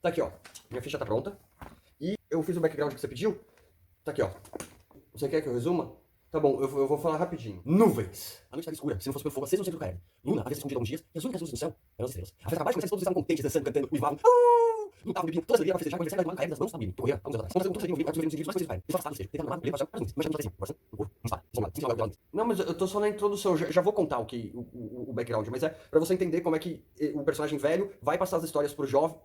Tá aqui, ó. Minha ficha tá pronta. E eu fiz o background que você pediu. Tá aqui, ó. Você quer que eu resuma? Tá bom, eu vou falar rapidinho. Nuvens. A noite estava escura, se não fosse pelo fogo aceso no centro do Cairo. Luna havia se escondido há alguns dias, e as únicas luzes do céu eram as estrelas. A festa abaixo, mas todos estavam contentes, dançando, cantando, uivavam. Lutavam, bebiam, todas bebiam para festejar com o aniversário da Luna caída das mãos da Bíblia, que ocorria há alguns anos atrás. Quando todos sabiam ouvir, os indivíduos mais coisas do Cairo. Eles foram afastados dele, deitaram no mar, levaram para o céu, para as nuvens, mas chamamos assim, coração, no corpo, uma espada, isolado, sem sinal de. Não, mas eu tô só na introdução, já vou contar o background, mas é pra você entender como é que o personagem velho vai passar as histórias pro jovem.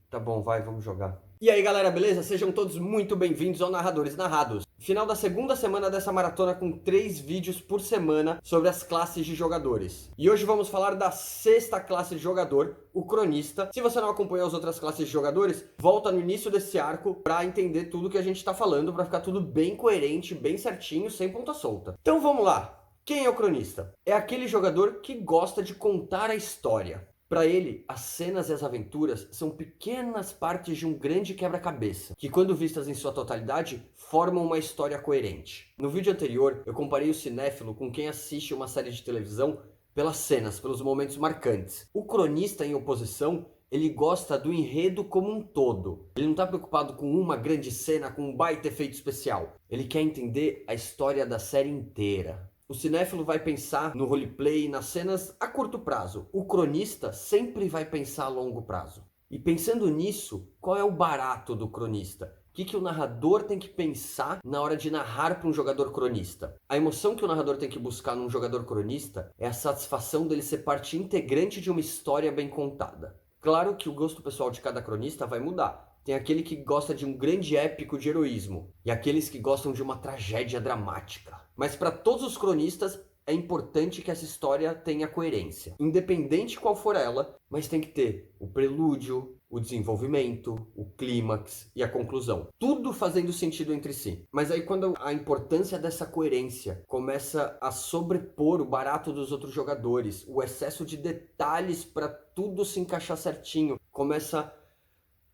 Tá bom, vai, vamos jogar. E aí galera, beleza? Sejam todos muito bem-vindos ao Narradores Narrados. Final da segunda semana dessa maratona com 3 vídeos por semana sobre as classes de jogadores. E hoje vamos falar da 6ª classe de jogador, o Cronista. Se você não acompanhou as outras classes de jogadores, volta no início desse arco pra entender tudo que a gente tá falando, pra ficar tudo bem coerente, bem certinho, sem ponta solta. Então vamos lá. Quem é o Cronista? É aquele jogador que gosta de contar a história. Para ele, as cenas e as aventuras são pequenas partes de um grande quebra-cabeça, que quando vistas em sua totalidade, formam uma história coerente. No vídeo anterior, eu comparei o cinéfilo com quem assiste uma série de televisão pelas cenas, pelos momentos marcantes. O cronista, em oposição, ele gosta do enredo como um todo. Ele não está preocupado com uma grande cena, com um baita efeito especial. Ele quer entender a história da série inteira. O cinéfilo vai pensar no roleplay, nas cenas a curto prazo. O cronista sempre vai pensar a longo prazo. E pensando nisso, qual é o barato do cronista? O que o narrador tem que pensar na hora de narrar para um jogador cronista? A emoção que o narrador tem que buscar num jogador cronista é a satisfação dele ser parte integrante de uma história bem contada. Claro que o gosto pessoal de cada cronista vai mudar. Tem aquele que gosta de um grande épico de heroísmo e aqueles que gostam de uma tragédia dramática. Mas para todos os cronistas é importante que essa história tenha coerência. Independente qual for ela, mas tem que ter o prelúdio, o desenvolvimento, o clímax e a conclusão. Tudo fazendo sentido entre si. Mas aí quando a importância dessa coerência começa a sobrepor o barato dos outros jogadores, o excesso de detalhes para tudo se encaixar certinho, começa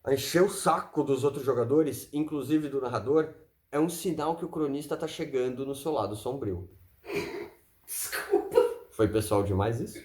a encher o saco dos outros jogadores, inclusive do narrador, é um sinal que o cronista tá chegando no seu lado sombrio. Desculpa. Foi pessoal demais isso?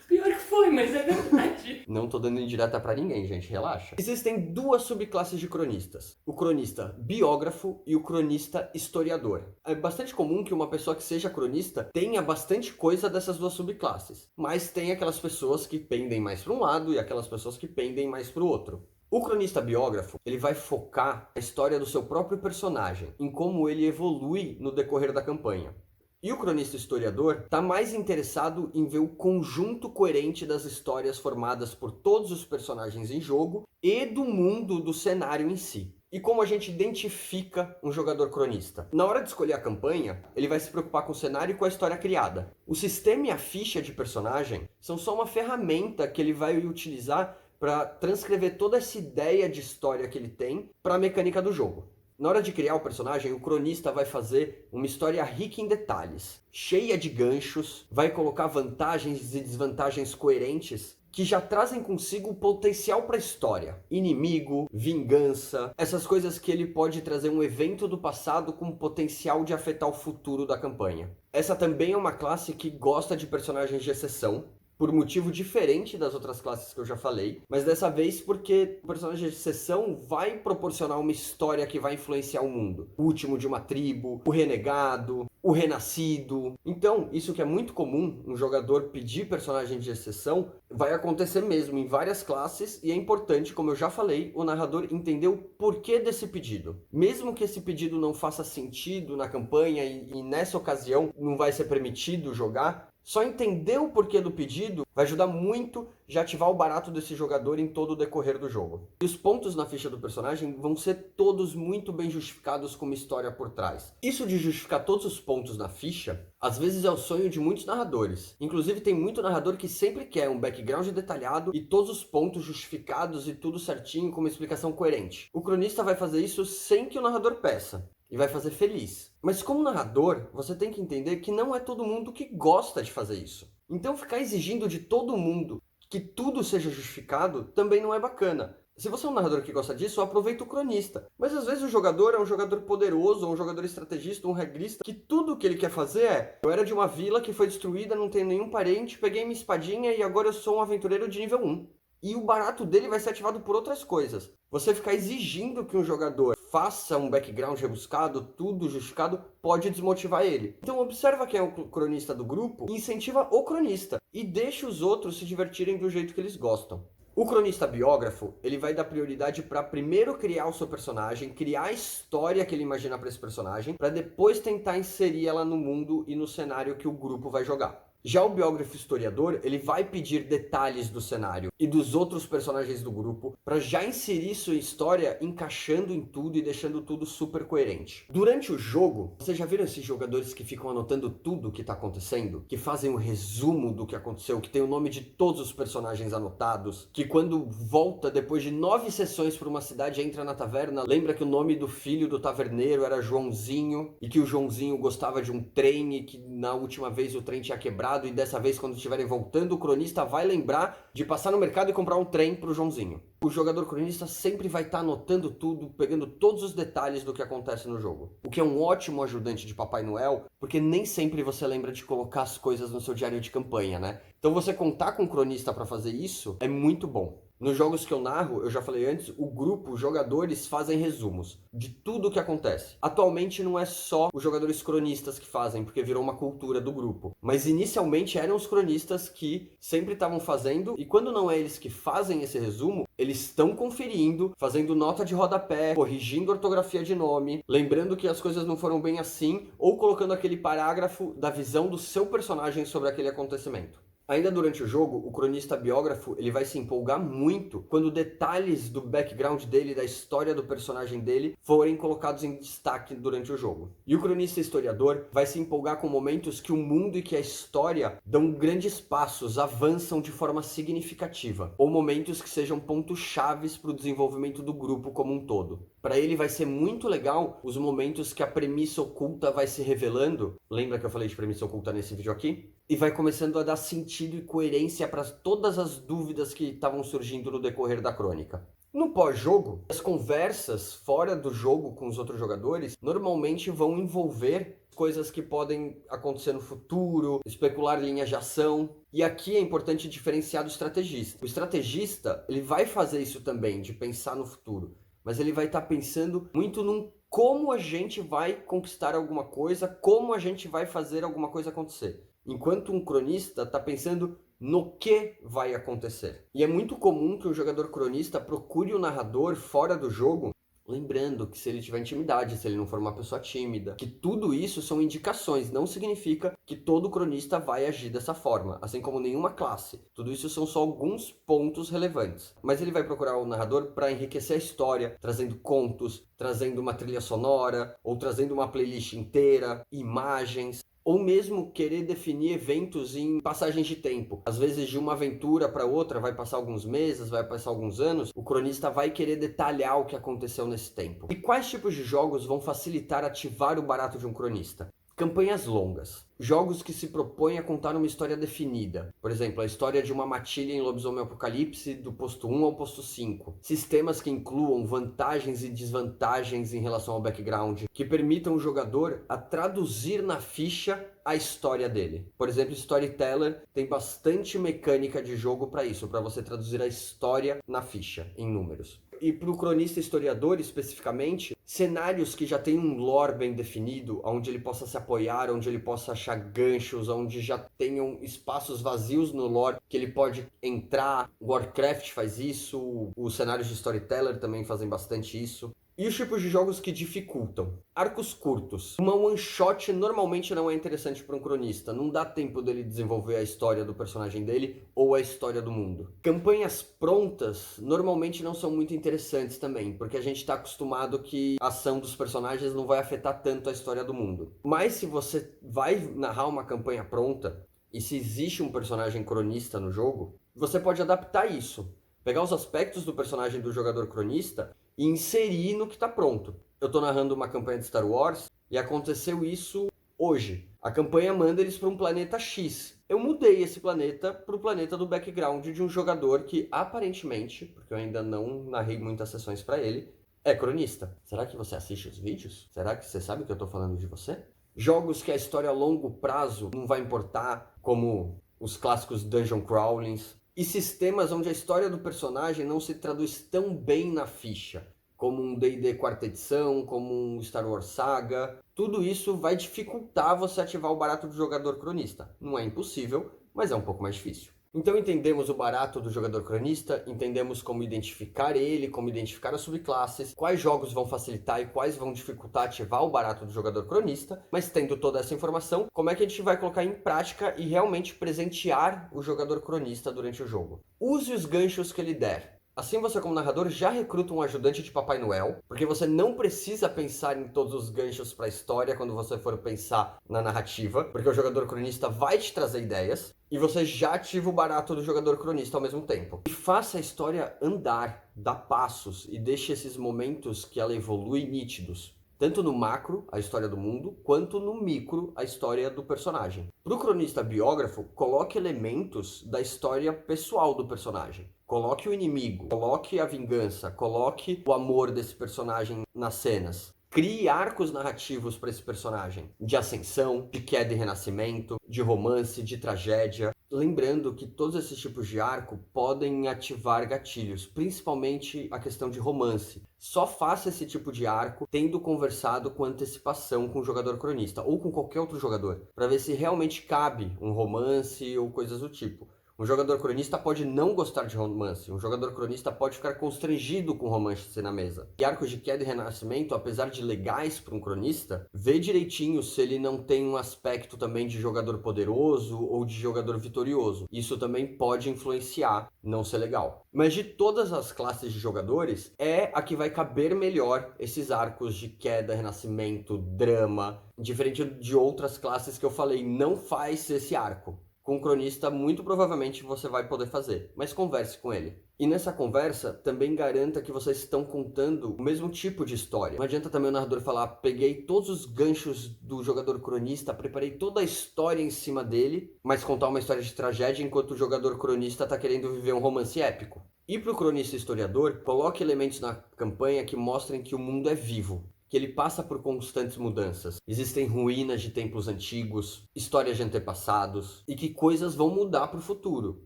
Pior que foi, mas é verdade. Não tô dando indireta pra ninguém, gente, relaxa. Existem 2 subclasses de cronistas. O cronista biógrafo e o cronista historiador. É bastante comum que uma pessoa que seja cronista tenha bastante coisa dessas 2 subclasses. Mas tem aquelas pessoas que pendem mais para um lado e aquelas pessoas que pendem mais para o outro. O cronista biógrafo, ele vai focar a história do seu próprio personagem, em como ele evolui no decorrer da campanha. E o cronista historiador está mais interessado em ver o conjunto coerente das histórias formadas por todos os personagens em jogo e do mundo do cenário em si. E como a gente identifica um jogador cronista? Na hora de escolher a campanha, ele vai se preocupar com o cenário e com a história criada. O sistema e a ficha de personagem são só uma ferramenta que ele vai utilizar para transcrever toda essa ideia de história que ele tem para a mecânica do jogo. Na hora de criar o personagem, o cronista vai fazer uma história rica em detalhes, cheia de ganchos, vai colocar vantagens e desvantagens coerentes que já trazem consigo o potencial para a história. Inimigo, vingança, essas coisas que ele pode trazer um evento do passado com potencial de afetar o futuro da campanha. Essa também é uma classe que gosta de personagens de exceção, por motivo diferente das outras classes que eu já falei, mas dessa vez porque o personagem de exceção vai proporcionar uma história que vai influenciar o mundo. O último de uma tribo, o renegado, o renascido. Então, isso que é muito comum, um jogador pedir personagem de exceção, vai acontecer mesmo em várias classes e é importante, como eu já falei, o narrador entender o porquê desse pedido. Mesmo que esse pedido não faça sentido na campanha e nessa ocasião não vai ser permitido jogar, só entender o porquê do pedido vai ajudar muito já ativar o barato desse jogador em todo o decorrer do jogo. E os pontos na ficha do personagem vão ser todos muito bem justificados com uma história por trás. Isso de justificar todos os pontos na ficha, às vezes é o sonho de muitos narradores. Inclusive tem muito narrador que sempre quer um background detalhado e todos os pontos justificados e tudo certinho com uma explicação coerente. O cronista vai fazer isso sem que o narrador peça. E vai fazer feliz. Mas como narrador, você tem que entender que não é todo mundo que gosta de fazer isso. Então ficar exigindo de todo mundo que tudo seja justificado também não é bacana. Se você é um narrador que gosta disso, aproveita o cronista. Mas às vezes o jogador é um jogador poderoso, ou um jogador estrategista, um regrista, que tudo que ele quer fazer é: eu era de uma vila que foi destruída, não tenho nenhum parente, peguei minha espadinha e agora eu sou um aventureiro de nível 1. E o barato dele vai ser ativado por outras coisas. Você ficar exigindo que um jogador faça um background rebuscado, tudo justificado, pode desmotivar ele. Então observa quem é o cronista do grupo e incentiva o cronista. E deixa os outros se divertirem do jeito que eles gostam. O cronista biógrafo, ele vai dar prioridade para primeiro criar o seu personagem, criar a história que ele imagina para esse personagem, para depois tentar inserir ela no mundo e no cenário que o grupo vai jogar. Já o biógrafo historiador, ele vai pedir detalhes do cenário e dos outros personagens do grupo para já inserir sua história encaixando em tudo e deixando tudo super coerente. Durante o jogo, vocês já viram esses jogadores que ficam anotando tudo o que está acontecendo? Que fazem um resumo do que aconteceu, que tem o nome de todos os personagens anotados, que quando volta depois de 9 sessões para uma cidade, entra na taverna, lembra que o nome do filho do taverneiro era Joãozinho e que o Joãozinho gostava de um trem e que na última vez o trem tinha quebrado e dessa vez quando estiverem voltando o cronista vai lembrar de passar no mercado e comprar um trem pro Joãozinho. O jogador cronista sempre vai estar anotando tudo, pegando todos os detalhes do que acontece no jogo. O que é um ótimo ajudante de Papai Noel, porque nem sempre você lembra de colocar as coisas no seu diário de campanha, né? Então você contar com um cronista para fazer isso é muito bom. Nos jogos que eu narro, eu já falei antes, o grupo, os jogadores fazem resumos de tudo o que acontece. Atualmente não é só os jogadores cronistas que fazem, porque virou uma cultura do grupo. Mas inicialmente eram os cronistas que sempre estavam fazendo, e quando não é eles que fazem esse resumo, eles estão conferindo, fazendo nota de rodapé, corrigindo ortografia de nome, lembrando que as coisas não foram bem assim, ou colocando aquele parágrafo da visão do seu personagem sobre aquele acontecimento. Ainda durante o jogo, o cronista biógrafo ele vai se empolgar muito quando detalhes do background dele, da história do personagem dele, forem colocados em destaque durante o jogo. E o cronista historiador vai se empolgar com momentos que o mundo e que a história dão grandes passos, avançam de forma significativa, ou momentos que sejam pontos chaves para o desenvolvimento do grupo como um todo. Para ele vai ser muito legal os momentos que a premissa oculta vai se revelando. Lembra que eu falei de premissa oculta nesse vídeo aqui? E vai começando a dar sentido e coerência para todas as dúvidas que estavam surgindo no decorrer da crônica. No pós-jogo, as conversas fora do jogo com os outros jogadores normalmente vão envolver coisas que podem acontecer no futuro, especular linhas de ação. E aqui é importante diferenciar do estrategista. O estrategista, ele vai fazer isso também, de pensar no futuro, mas ele vai estar pensando muito num como a gente vai conquistar alguma coisa, como a gente vai fazer alguma coisa acontecer. Enquanto um cronista está pensando no que vai acontecer. E é muito comum que um jogador cronista procure o narrador fora do jogo, lembrando que se ele tiver intimidade, se ele não for uma pessoa tímida, que tudo isso são indicações, não significa que todo cronista vai agir dessa forma, assim como nenhuma classe. Tudo isso são só alguns pontos relevantes. Mas ele vai procurar o narrador para enriquecer a história, trazendo contos, trazendo uma trilha sonora, ou trazendo uma playlist inteira, imagens, ou mesmo querer definir eventos em passagens de tempo. Às vezes de uma aventura para outra vai passar alguns meses, vai passar alguns anos, o cronista vai querer detalhar o que aconteceu nesse tempo. E quais tipos de jogos vão facilitar ativar o barato de um cronista? Campanhas longas. Jogos que se propõem a contar uma história definida. Por exemplo, a história de uma matilha em Lobisomem Apocalipse do posto 1 ao posto 5. Sistemas que incluam vantagens e desvantagens em relação ao background, que permitam o jogador a traduzir na ficha a história dele. Por exemplo, Storyteller tem bastante mecânica de jogo para isso, para você traduzir a história na ficha, em números. E para o cronista historiador especificamente, cenários que já têm um lore bem definido, onde ele possa se apoiar, onde ele possa achar ganchos, onde já tenham espaços vazios no lore que ele pode entrar. Warcraft faz isso, os cenários de Storyteller também fazem bastante isso. E os tipos de jogos que dificultam? Arcos curtos. Uma one shot normalmente não é interessante para um cronista. Não dá tempo dele desenvolver a história do personagem dele ou a história do mundo. Campanhas prontas normalmente não são muito interessantes também, porque a gente está acostumado que a ação dos personagens não vai afetar tanto a história do mundo. Mas se você vai narrar uma campanha pronta, e se existe um personagem cronista no jogo, você pode adaptar isso. Pegar os aspectos do personagem do jogador cronista e inserir no que está pronto. Eu estou narrando uma campanha de Star Wars e aconteceu isso hoje. A campanha manda eles para um planeta X. Eu mudei esse planeta para o planeta do background de um jogador que aparentemente, porque eu ainda não narrei muitas sessões para ele, é cronista. Será que você assiste os vídeos? Será que você sabe que eu estou falando de você? Jogos que a história a longo prazo não vai importar, como os clássicos dungeon crawlings, e sistemas onde a história do personagem não se traduz tão bem na ficha, como um D&D quarta edição, como um Star Wars Saga. Tudo isso vai dificultar você ativar o barato do jogador cronista. Não é impossível, mas é um pouco mais difícil. Então entendemos o barato do jogador cronista, entendemos como identificar ele, como identificar as subclasses, quais jogos vão facilitar e quais vão dificultar ativar o barato do jogador cronista, mas tendo toda essa informação, como é que a gente vai colocar em prática e realmente presentear o jogador cronista durante o jogo? Use os ganchos que ele der. Assim você, como narrador, já recruta um ajudante de Papai Noel, porque você não precisa pensar em todos os ganchos para a história quando você for pensar na narrativa, porque o jogador cronista vai te trazer ideias, e você já ativa o barato do jogador cronista ao mesmo tempo. E faça a história andar, dá passos, e deixe esses momentos que ela evolui nítidos. Tanto no macro, a história do mundo, quanto no micro, a história do personagem. Para o cronista biógrafo, coloque elementos da história pessoal do personagem. Coloque o inimigo, coloque a vingança, coloque o amor desse personagem nas cenas. Crie arcos narrativos para esse personagem, de ascensão, de queda e renascimento, de romance, de tragédia. Lembrando que todos esses tipos de arco podem ativar gatilhos, principalmente a questão de romance. Só faça esse tipo de arco tendo conversado com antecipação com o jogador cronista, ou com qualquer outro jogador, para ver se realmente cabe um romance ou coisas do tipo. Um jogador cronista pode não gostar de romance, um jogador cronista pode ficar constrangido com romance na mesa. E arcos de queda e renascimento, apesar de legais para um cronista, vê direitinho se ele não tem um aspecto também de jogador poderoso ou de jogador vitorioso. Isso também pode influenciar, não ser legal. Mas de todas as classes de jogadores, é a que vai caber melhor esses arcos de queda, renascimento, drama, diferente de outras classes que eu falei, não faz esse arco. Com o cronista, muito provavelmente você vai poder fazer, mas converse com ele. E nessa conversa, também garanta que vocês estão contando o mesmo tipo de história. Não adianta também o narrador falar, peguei todos os ganchos do jogador cronista, preparei toda a história em cima dele, mas contar uma história de tragédia enquanto o jogador cronista está querendo viver um romance épico. E para o cronista historiador, coloque elementos na campanha que mostrem que o mundo é vivo, que ele passa por constantes mudanças. Existem ruínas de templos antigos, histórias de antepassados, e que coisas vão mudar para o futuro.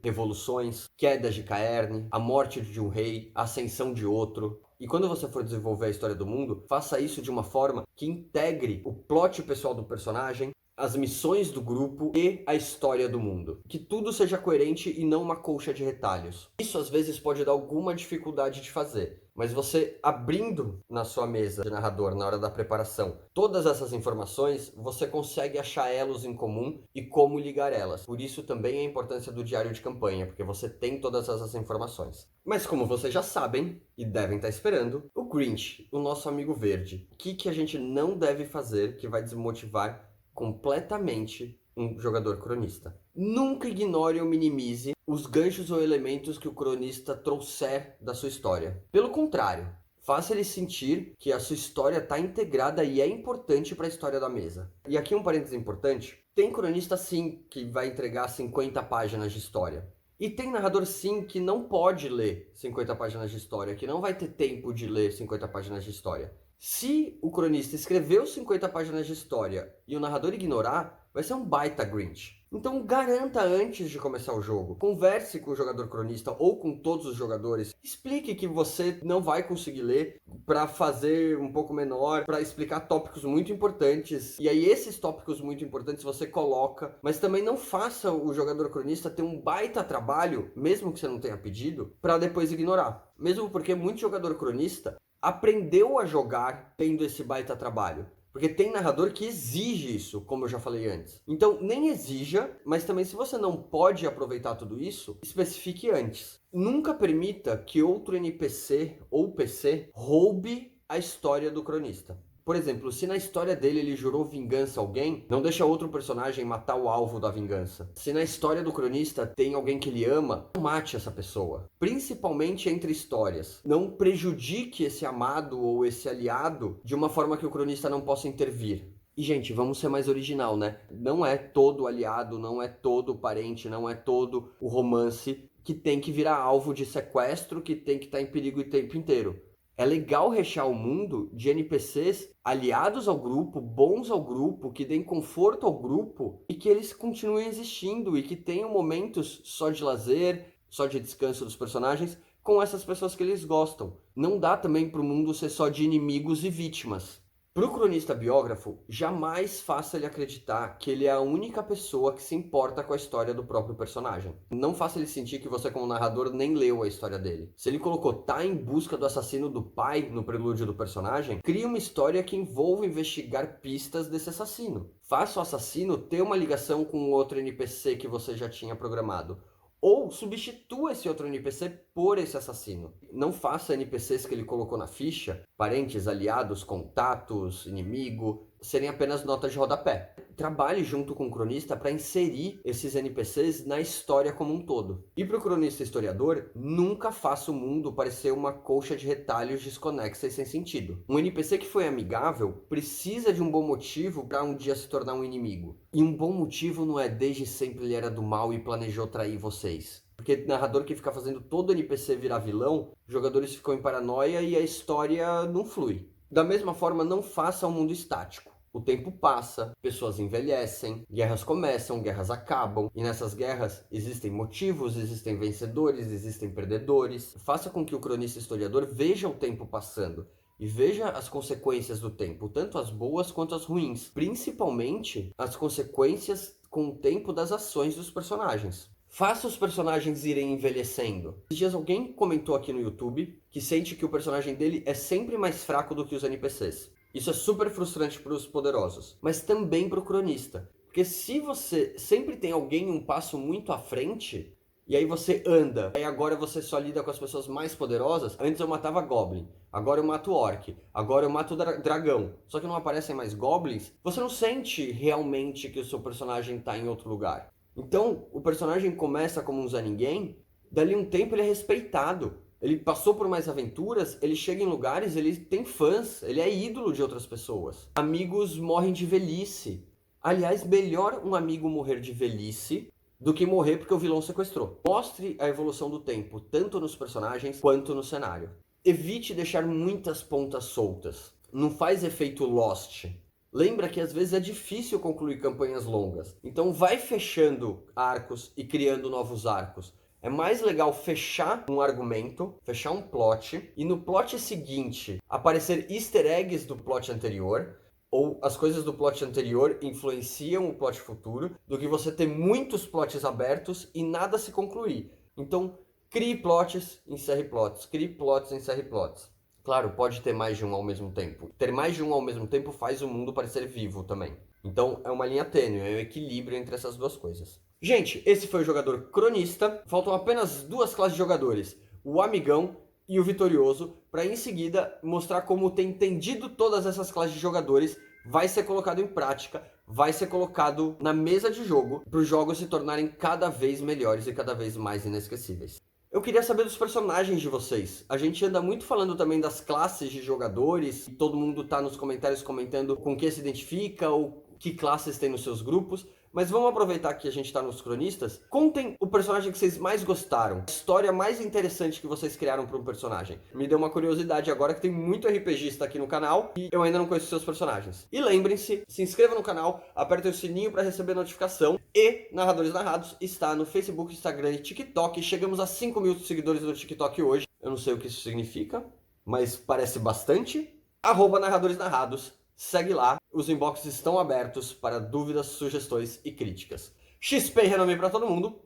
Revoluções, quedas de Caerne, a morte de um rei, a ascensão de outro. E quando você for desenvolver a história do mundo, faça isso de uma forma que integre o plot pessoal do personagem, as missões do grupo e a história do mundo. Que tudo seja coerente e não uma colcha de retalhos. Isso às vezes pode dar alguma dificuldade de fazer, mas você abrindo na sua mesa de narrador na hora da preparação todas essas informações, você consegue achar elos em comum e como ligar elas. Por isso também a importância do diário de campanha, porque você tem todas essas informações. Mas como vocês já sabem e devem estar esperando, o Grinch, o nosso amigo verde, o que a gente não deve fazer que vai desmotivar completamente um jogador cronista? Nunca ignore ou minimize os ganchos ou elementos que o cronista trouxer da sua história. Pelo contrário, faça ele sentir que a sua história está integrada e é importante para a história da mesa. E aqui um parênteses importante, tem cronista sim que vai entregar 50 páginas de história. E tem narrador sim que não pode ler 50 páginas de história, que não vai ter tempo de ler 50 páginas de história. Se o cronista escreveu 50 páginas de história e o narrador ignorar, vai ser um baita Grinch. Então garanta antes de começar o jogo. Converse com o jogador cronista ou com todos os jogadores. Explique que você não vai conseguir ler para fazer um pouco menor, para explicar tópicos muito importantes. E aí esses tópicos muito importantes você coloca, mas também não faça o jogador cronista ter um baita trabalho, mesmo que você não tenha pedido, para depois ignorar. Mesmo porque muito jogador cronista aprendeu a jogar tendo esse baita trabalho. Porque tem narrador que exige isso, como eu já falei antes. Então, nem exija, mas também se você não pode aproveitar tudo isso, especifique antes. Nunca permita que outro NPC ou PC roube a história do cronista. Por exemplo, se na história dele ele jurou vingança a alguém, não deixa outro personagem matar o alvo da vingança. Se na história do cronista tem alguém que ele ama, não mate essa pessoa. Principalmente entre histórias. Não prejudique esse amado ou esse aliado de uma forma que o cronista não possa intervir. E, gente, vamos ser mais original, né? Não é todo aliado, não é todo parente, não é todo o romance que tem que virar alvo de sequestro, que tem que estar em perigo o tempo inteiro. É legal rechear o mundo de NPCs aliados ao grupo, bons ao grupo, que deem conforto ao grupo e que eles continuem existindo e que tenham momentos só de lazer, só de descanso dos personagens, com essas pessoas que eles gostam. Não dá também para o mundo ser só de inimigos e vítimas. Para o cronista biógrafo, jamais faça ele acreditar que ele é a única pessoa que se importa com a história do próprio personagem. Não faça ele sentir que você, como narrador, nem leu a história dele. Se ele colocou tá em busca do assassino do pai no prelúdio do personagem, crie uma história que envolva investigar pistas desse assassino. Faça o assassino ter uma ligação com outro NPC que você já tinha programado. Ou substitua esse outro NPC por esse assassino. Não faça NPCs que ele colocou na ficha, parentes, aliados, contatos, inimigo, serem apenas notas de rodapé. Trabalhe junto com o cronista para inserir esses NPCs na história como um todo. E para o cronista historiador, nunca faça o mundo parecer uma colcha de retalhos desconexa e sem sentido. Um NPC que foi amigável precisa de um bom motivo para um dia se tornar um inimigo. E um bom motivo não é desde sempre ele era do mal e planejou trair vocês. Porque narrador que fica fazendo todo NPC virar vilão, jogadores ficam em paranoia e a história não flui. Da mesma forma, não faça um mundo estático. O tempo passa, pessoas envelhecem, guerras começam, guerras acabam, e nessas guerras existem motivos, existem vencedores, existem perdedores. Faça com que o cronista historiador veja o tempo passando e veja as consequências do tempo, tanto as boas quanto as ruins, principalmente as consequências com o tempo das ações dos personagens. Faça os personagens irem envelhecendo. Esses dias alguém comentou aqui no YouTube que sente que o personagem dele é sempre mais fraco do que os NPCs. Isso é super frustrante para os poderosos, mas também para o cronista. Porque se você sempre tem alguém um passo muito à frente, e aí você anda, e agora você só lida com as pessoas mais poderosas, antes eu matava Goblin, agora eu mato Orc, agora eu mato Dragão, só que não aparecem mais Goblins, você não sente realmente que o seu personagem está em outro lugar. Então, o personagem começa como um Zé Ninguém, dali um tempo ele é respeitado. Ele passou por mais aventuras, ele chega em lugares, ele tem fãs, ele é ídolo de outras pessoas. Amigos morrem de velhice. Aliás, melhor um amigo morrer de velhice do que morrer porque o vilão sequestrou. Mostre a evolução do tempo, tanto nos personagens quanto no cenário. Evite deixar muitas pontas soltas. Não faz efeito Lost. Lembra que às vezes é difícil concluir campanhas longas. Então vai fechando arcos e criando novos arcos. É mais legal fechar um argumento, fechar um plot, e no plot seguinte aparecer easter eggs do plot anterior, ou as coisas do plot anterior influenciam o plot futuro, do que você ter muitos plots abertos e nada se concluir. Então, crie plots, encerre plots, crie plots, encerre plots. Claro, pode ter mais de um ao mesmo tempo. Ter mais de um ao mesmo tempo faz o mundo parecer vivo também. Então, é uma linha tênue, é um equilíbrio entre essas duas coisas. Gente, esse foi o jogador cronista. Faltam apenas duas classes de jogadores, o amigão e o vitorioso, para em seguida mostrar como ter entendido todas essas classes de jogadores vai ser colocado em prática, vai ser colocado na mesa de jogo para os jogos se tornarem cada vez melhores e cada vez mais inesquecíveis. Eu queria saber dos personagens de vocês. A gente anda muito falando também das classes de jogadores, e todo mundo tá nos comentários comentando com que se identifica ou que classes tem nos seus grupos. Mas vamos aproveitar que a gente tá nos cronistas. Contem o personagem que vocês mais gostaram, a história mais interessante que vocês criaram para um personagem. Me deu uma curiosidade agora que tem muito RPGista aqui no canal e eu ainda não conheço seus personagens. E lembrem-se, se inscrevam no canal, apertem o sininho para receber notificação. E Narradores Narrados está no Facebook, Instagram e TikTok. Chegamos a 5 mil seguidores no TikTok hoje. Eu não sei o que isso significa, mas parece bastante. @Narradores Narrados. Segue lá, os inboxes estão abertos para dúvidas, sugestões e críticas. XP e renome para todo mundo,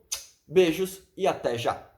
beijos e até já!